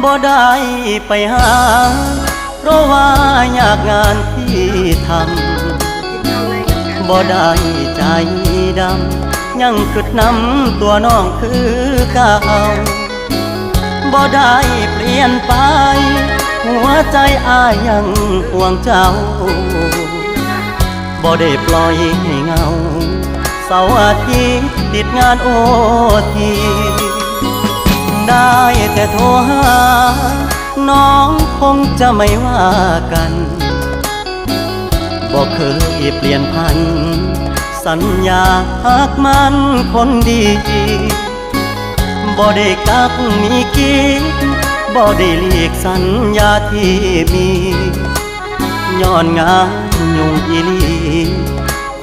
บ่ได้ไปหาเพราะว่ายากงานที่ทำบ่ได้ใจดำยังกึดน้ำตัวน้องคือเก่าบ่ได้เปลี่ยนไปหัวใจอ้ายยังห่วงเจ้าบ่ได้ปล่อยให้เงาเสาร์อาทิตย์ติดงานโอทีได้แต่โทรหาน้องคงจะไม่ว่ากันบ่เคยเปลี่ยนพันสัญญาหักมันคนดีบ่ได้กักมีกิ๊กบ่ได้หลีกสัญญาที่มีย้อนงานยุ่งอีหลี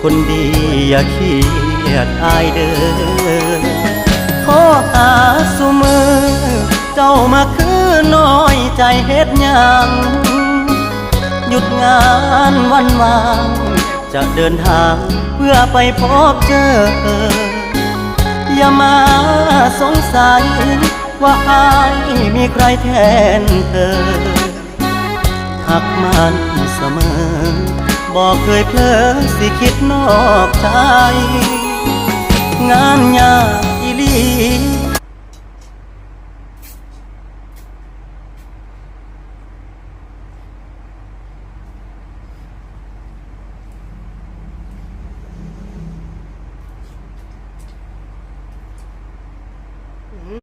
คนดีอย่าเครียดอายเด้อขอหาสุมือเจ้ามาคือน้อยใจเฮ็ดหยังหยุดงานวันวางจะเดินทางเพื่อไปพบเจออย่ามาสงสัยว่าอายมีใครแทนเธอหักมันเสมอบอกเคยเพลอสิคิดนอกใจงานยากอีหลี